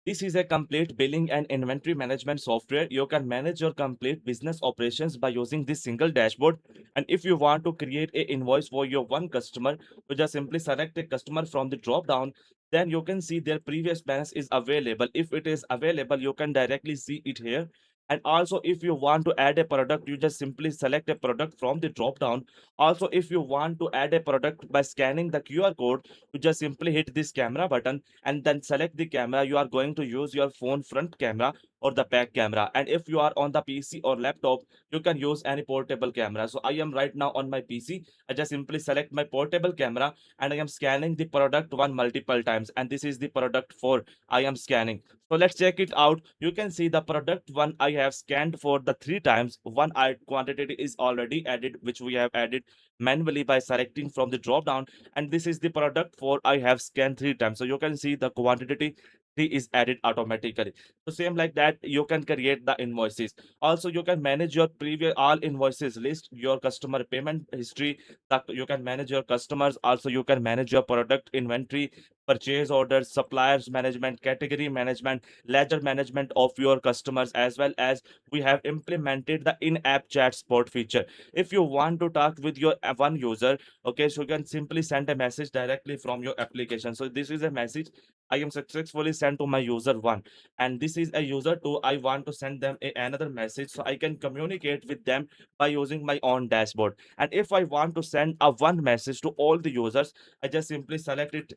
This is a complete billing and inventory management software. You can manage your complete business operations by using this single dashboard. And if you want to create a invoice for your one customer, you just simply select a customer from the drop down. Then you can see their previous balance is available. If it is available, you can directly see it here. And also, if you want to add a product, you just simply select a product from the drop down. Also, if you want to add a product by scanning the QR code, you just simply hit this camera button and then select the camera. You are going to use your phone front camera or the back camera. And if you are on the PC or laptop, you can use any portable camera. So I am right now on my PC. I just simply select my portable camera and I am scanning the product one multiple times. And this is the product for I am scanning. So let's check it out. You can see the product one I have scanned for the three times. One quantity is already added, which we have added manually by selecting from the drop down. And this is the product for I have scanned three times. So you can see the quantity three is added automatically. So same like that, you can create the invoices. Also, you can manage your previous all invoices list, your customer payment history. That you can manage your customers. Also, you can manage your product inventory, purchase orders, suppliers management, category management, ledger management of your customers, as well as we have implemented the in-app chat support feature. If you want to talk with your one user, okay, so you can simply send a message directly from your application. So this is a message I am successfully sent to my user one, and this is a user two. I want to send them another message, so I can communicate with them by using my own dashboard. And if I want to send a one message to all the users, I just simply select it,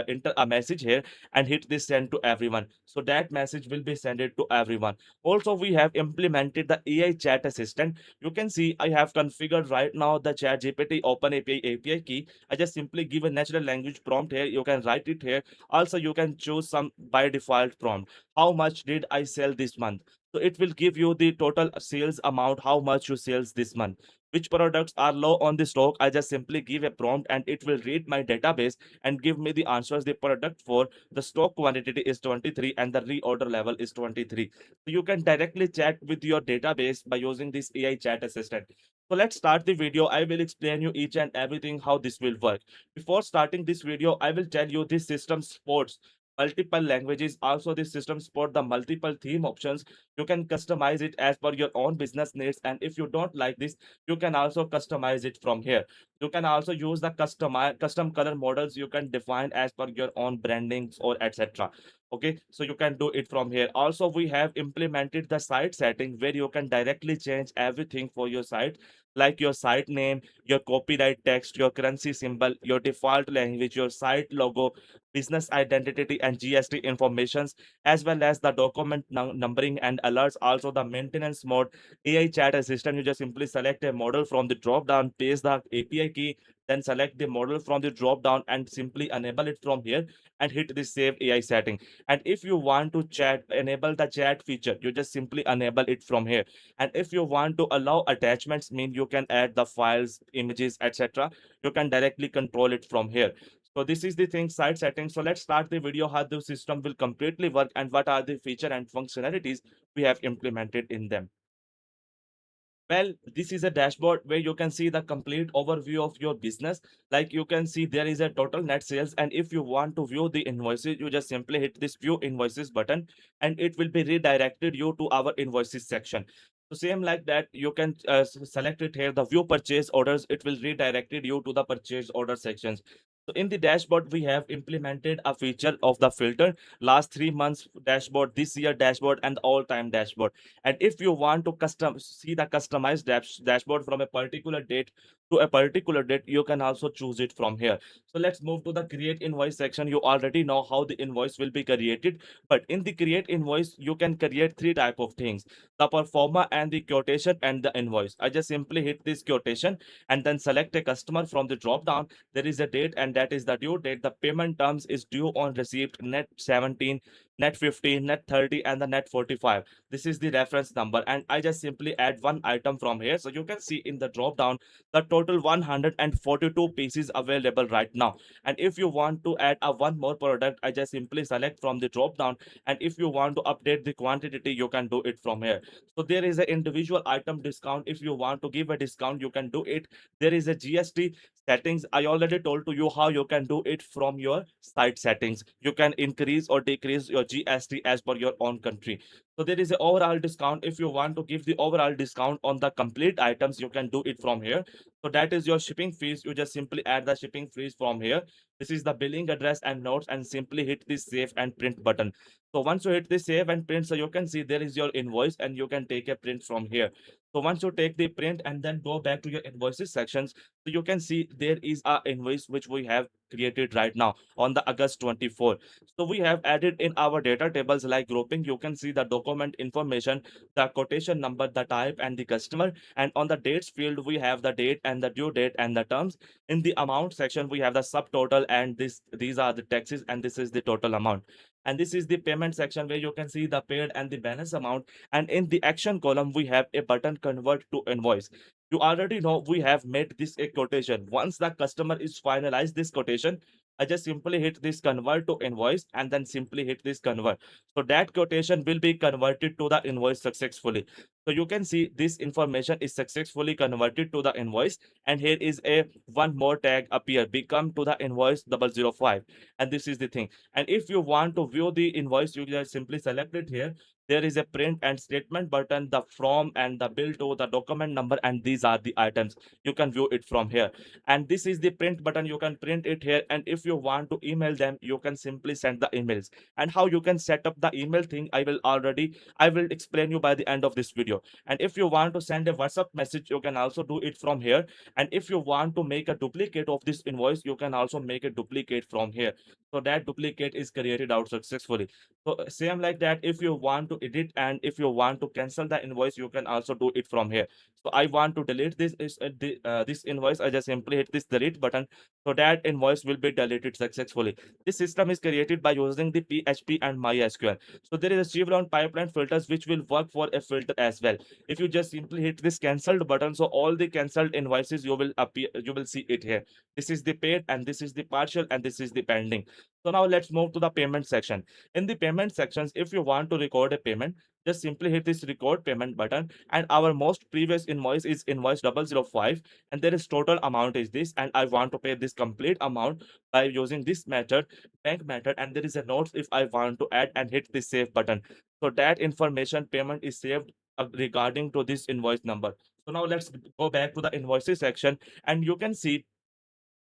enter a message here, and hit this send to everyone. So that message will be sent it to everyone. Also, we have implemented the AI chat assistant. You can see I have configured right now the chat GPT open API key. I just simply give a natural language prompt here. You can write it here. Also, you can choose some by default prompt. How much did I sell this month? So it will give you the total sales amount, how much you sales this month. Which products are low on the stock? I just simply give a prompt and it will read my database and give me the answers. The product for the stock quantity is 23 and the reorder level is 23. So you can directly chat with your database by using this AI chat assistant. So let's start the video. I will explain you each and everything how this will work. Before starting this video, I will tell you this system supports multiple languages. Also, this system support the multiple theme options. You can customize it as per your own business needs. And if you don't like this, you can also customize it from here. You can also use the custom color models you can define as per your own brandings or etc. Okay, so you can do it from here. Also, we have implemented the site setting where you can directly change everything for your site, like your site name, your copyright text, your currency symbol, your default language, your site logo, business identity and GST informations, as well as the document numbering and alerts. Also, the maintenance mode, AI chat assistant. You just simply select a model from the drop down, paste the API key, then select the model from the drop down and simply enable it from here and hit the save AI setting. And if you want to chat, enable the chat feature, you just simply enable it from here. And if you want to allow attachments, mean you can add the files, images, etc., you can directly control it from here. So this is the thing, site settings. So let's start the video how the system will completely work and what are the feature and functionalities we have implemented in them. Well, this is a dashboard where you can see the complete overview of your business. Like you can see there is a total net sales, and if you want to view the invoices, you just simply hit this view invoices button and it will be redirected you to our invoices section. So same like that, you can select it here, the view purchase orders, it will redirected you to the purchase order sections. So in the dashboard, we have implemented a feature of the filter, last 3 months dashboard, this year dashboard, and all time dashboard. And if you want to custom see the customized dashboard from a particular date to a particular date, you can also choose it from here. So let's move to the create invoice section. You already know how the invoice will be created, but in the create invoice, you can create three type of things: the performer and the quotation and the invoice. I just simply hit this quotation and then select a customer from the drop down. There is a date and that is the due date. The payment terms is due on receipt, net 17, net 15, net 30, and the net 45. This is the reference number, and I just simply add one item from here. So you can see in the drop down the total 142 pieces available right now. And if you want to add a one more product, I just simply select from the drop down. And if you want to update the quantity, you can do it from here. So there is an individual item discount. If you want to give a discount, you can do it. There is a GST settings, I already told to you how you can do it from your site settings. You can increase or decrease your GST as per your own country. So there is an overall discount. If you want to give the overall discount on the complete items, you can do it from here. So that is your shipping fees. You just simply add the shipping fees from here. This is the billing address and notes, and simply hit the save and print button. So once you hit the save and print, so you can see there is your invoice and you can take a print from here. So once you take the print and then go back to your invoices sections, so you can see there is a invoice which we have created right now on the August 24. So we have added in our data tables like grouping. You can see the document information, the quotation number, the type, and the customer. And on the dates field, we have the date and the due date and the terms. In the amount section, we have the subtotal, and these are the taxes, and this is the total amount. And this is the payment section where you can see the paid and the balance amount. And in the action column, we have a button convert to invoice. You already know we have made this a quotation. Once the customer is finalized this quotation, I just simply hit this convert to invoice and then simply hit this convert. So that quotation will be converted to the invoice successfully. So you can see this information is successfully converted to the invoice. And here is a one more tag appear, become to the invoice 005. And this is the thing. And if you want to view the invoice, you just simply select it here. There is a print and statement button, the from and the bill to the document number, and these are the items. You can view it from here. And this is the print button. You can print it here. And if you want to email them, you can simply send the emails. And how you can set up the email thing, I will explain you by the end of this video. And if you want to send a WhatsApp message, you can also do it from here. And if you want to make a duplicate of this invoice, you can also make a duplicate from here. So that duplicate is created out successfully. So same like that, if you want to edit and if you want to cancel the invoice, you can also do it from here. So I want to delete this invoice. I just simply hit this delete button. So that invoice will be deleted successfully. This system is created by using the PHP and MySQL. So there is a chevron pipeline filters which will work for a filter as well. If you just simply hit this cancelled button, so all the cancelled invoices you will see it here. This is the paid, and this is the partial, and this is the pending. So now let's move to the payment section. In the payment sections, if you want to record a payment, just simply hit this record payment button. And our most previous invoice is invoice 005, and there is total amount is this, and I want to pay this complete amount by using this method, bank method. And there is a note if I want to add, and hit the save button. So that information payment is saved regarding to this invoice number. So now let's go back to the invoices section, and you can see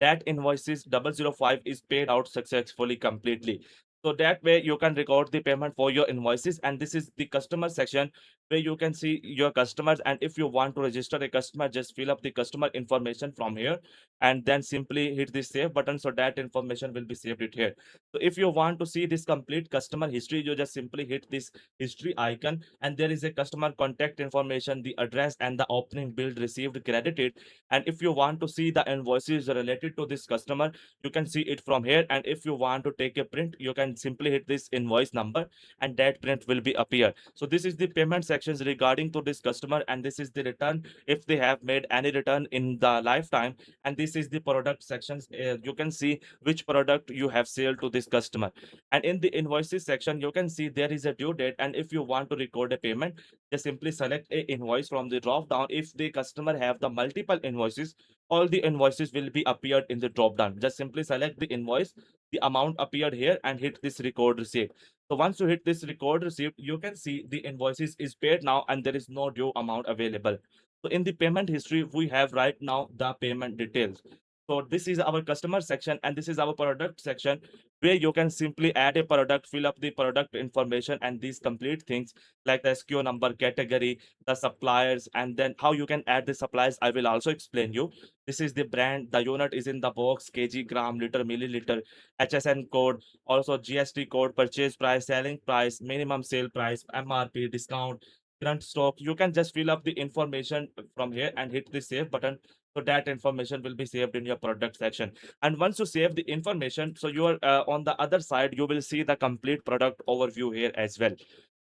that invoices 005 is paid out successfully completely. So that way you can record the payment for your invoices. And this is the customer section where you can see your customers. And if you want to register a customer, just fill up the customer information from here and then simply hit the save button. So that information will be saved it here. So if you want to see this complete customer history, you just simply hit this history icon, and there is a customer contact information, the address, and the opening bill received credited. And if you want to see the invoices related to this customer, you can see it from here. And if you want to take a print, you can simply hit this invoice number, and that print will be appear. So this is the payment sections regarding to this customer, and this is the return if they have made any return in the lifetime. And this is the product sections. You can see which product you have sold to this customer. And in the invoices section, you can see there is a due date. And if you want to record a payment, just simply select a invoice from the drop down. If the customer have the multiple invoices, all the invoices will be appeared in the drop down. Just simply select the invoice, the amount appeared here, and hit this record receipt. So once you hit this record receipt, you can see the invoices is paid now, and there is no due amount available. So in the payment history, we have right now the payment details. So this is our customer section, and this is our product section where you can simply add a product, fill up the product information, and these complete things like the SKU number, category, the suppliers, and then how you can add the suppliers. I will also explain you. This is the brand, the unit is in the box, kg, gram, liter, milliliter, HSN code, also GST code, purchase price, selling price, minimum sale price, MRP, discount, current stock. You can just fill up the information from here and hit the save button. So that information will be saved in your product section. And once you save the information, so you are on the other side, you will see the complete product overview here as well.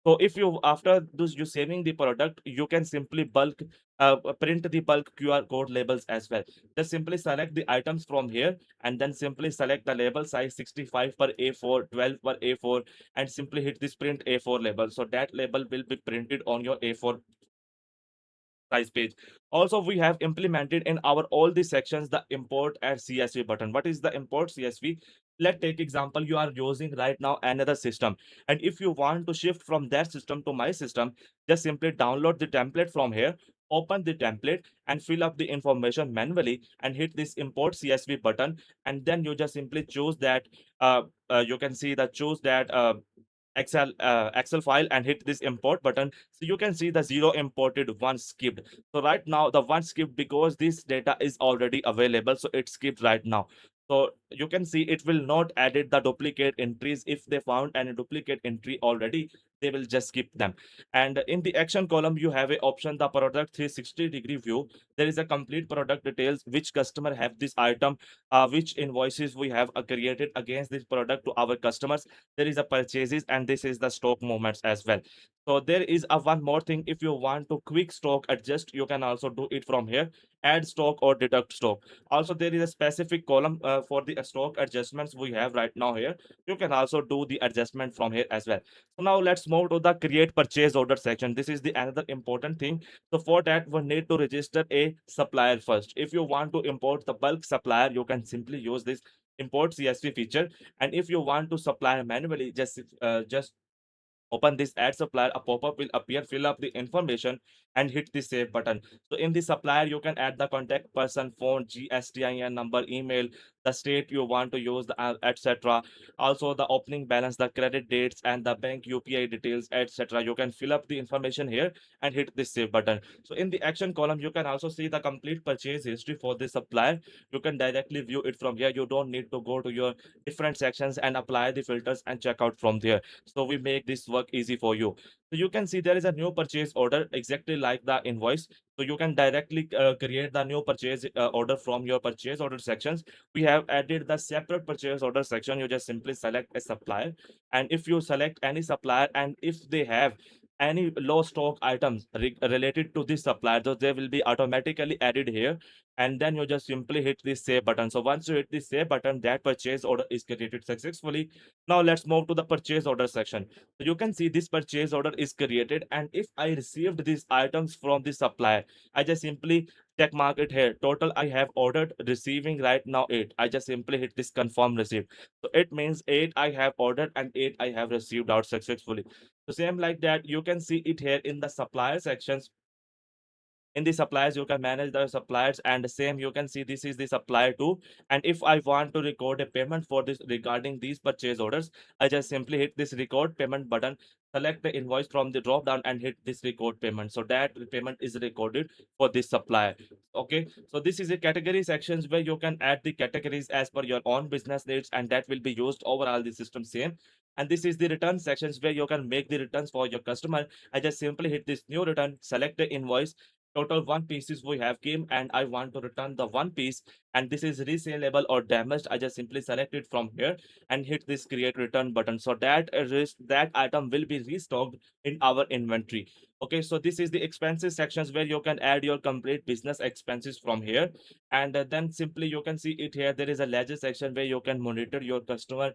So if you after this you saving the product, you can simply bulk print the bulk QR code labels as well. Just simply select the items from here, and then simply select the label size 65 per A4, 12 per A4, and simply hit this print A4 label. So that label will be printed on your A4 size page. Also, we have implemented in our all these sections the import and CSV button. What is the import CSV? Let's take example, you are using right now another system, and if you want to shift from that system to my system, just simply download the template from here, open the template and fill up the information manually and hit this import CSV button, and then you just simply choose that you can see that choose that Excel file and hit this import button. So you can see the zero imported, one skipped. So right now the one skipped because this data is already available, so it skipped right now. So you can see it will not edit the duplicate entries. If they found any duplicate entry already, they will just skip them. And in the action column, you have a option the product 360-degree view. There is a complete product details, which customer have this item, which invoices we have created against this product to our customers. There is a purchases, and this is the stock movements as well. So there is a one more thing, if you want to quick stock adjust, you can also do it from here, add stock or deduct stock. Also there is a specific column for the stock adjustments we have right now here. You can also do the adjustment from here as well. So now let's move to the create purchase order section. This is the another important thing. So for that we need to register a supplier first. If you want to import the bulk supplier, you can simply use this import CSV feature. And if you want to supply manually, just open this add supplier, a pop-up will appear, fill up the information and hit the save button. So in the supplier you can add the contact person, phone, GSTIN number, email, the state you want to use, the etc. Also the opening balance, the credit dates and the bank UPI details, etc. You can fill up the information here and hit the save button. So in the action column you can also see the complete purchase history for the supplier. You can directly view it from here. You don't need to go to your different sections and apply the filters and check out from there. So we make this work easy for you. So you can see there is a new purchase order exactly like the invoice. So you can directly create the new purchase order from your purchase order sections. We have added the separate purchase order section. You just simply select a supplier, and if you select any supplier and if they have any low stock items related to this supplier, so they will be automatically added here. And then you just simply hit the save button. So once you hit the save button, that purchase order is created successfully. Now let's move to the purchase order section. So you can see this purchase order is created, and if I received these items from the supplier, I just simply check mark it here. Total I have ordered, receiving right now 8. I just simply hit this confirm receipt. So it means 8 I have ordered and 8 I have received out successfully. So same like that, you can see it here in the supplier sections. In the suppliers you can manage the suppliers, and same you can see this is the supplier too. And if I want to record a payment for this regarding these purchase orders, I just simply hit this record payment button, select the invoice from the drop down and hit this record payment, so that payment is recorded for this supplier. Okay, so this is a category sections where you can add the categories as per your own business needs, and that will be used overall the system same. And this is the return sections where you can make the returns for your customer. I just simply hit this new return, select the invoice, total one pieces we have came, and I want to return the one piece, and this is resaleable or damaged. I just simply select it from here and hit this create return button, so that that item will be restocked in our inventory. Okay, so this is the expenses sections where you can add your complete business expenses from here. And then simply you can see it here, there is a ledger section where you can monitor your customer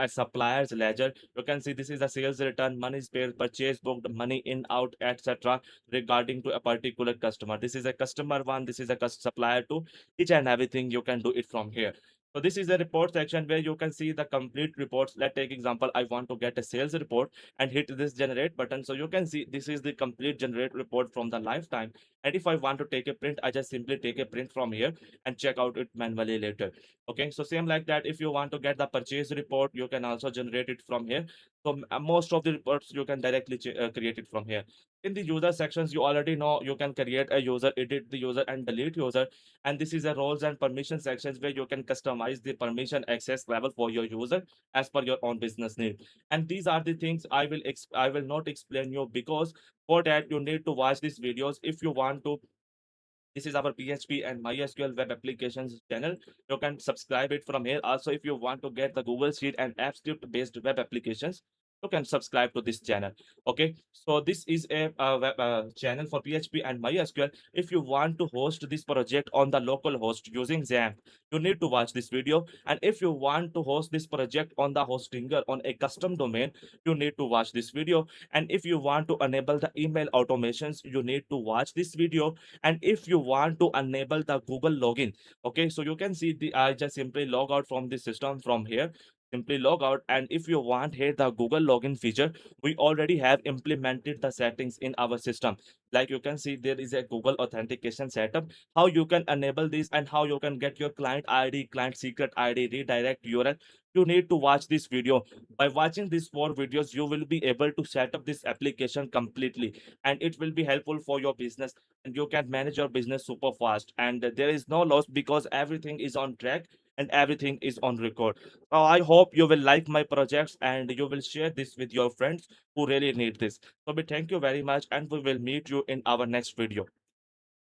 suppliers ledger. You can see this is a sales return, money is paid, purchase booked, money in out, etc, regarding to a particular customer. This is a customer one, this is a supplier two, each and everything you can do it from here. So this is a report section where you can see the complete reports. Let's take example, I want to get a sales report and hit this generate button. So you can see this is the complete generate report from the lifetime. And if I want to take a print, I just simply take a print from here and check out it manually later. Okay, so same like that, if you want to get the purchase report, you can also generate it from here. So most of the reports you can directly create it from here. In the user sections, you already know you can create a user, edit the user and delete user. And this is a roles and permission sections where you can customize the permission access level for your user as per your own business need. And these are the things I will not explain you, because for that you need to watch these videos if you want to. This is our PHP and MySQL web applications channel. You can subscribe it from here. Also, if you want to get the Google Sheet and AppScript based web applications, you can subscribe to this channel. Okay, so this is a web, channel for PHP and MySQL. If you want to host this project on the local host using XAMPP, you need to watch this video. And if you want to host this project on the hostinger on a custom domain, you need to watch this video. And if you want to enable the email automations, you need to watch this video. And if you want to enable the Google login, okay, so you can see the I just simply log out from the system from here. Simply log out, and if you want here the Google login feature, we already have implemented the settings in our system. Like you can see, there is a Google authentication setup. How you can enable this and how you can get your client ID, client secret ID, redirect URL. You need to watch this video. By watching these 4 videos, you will be able to set up this application completely, and it will be helpful for your business, and you can manage your business super fast. And there is no loss because everything is on track and everything is on record. I hope you will like my projects and you will share this with your friends who really need this. So we thank you very much, and we will meet you in our next video.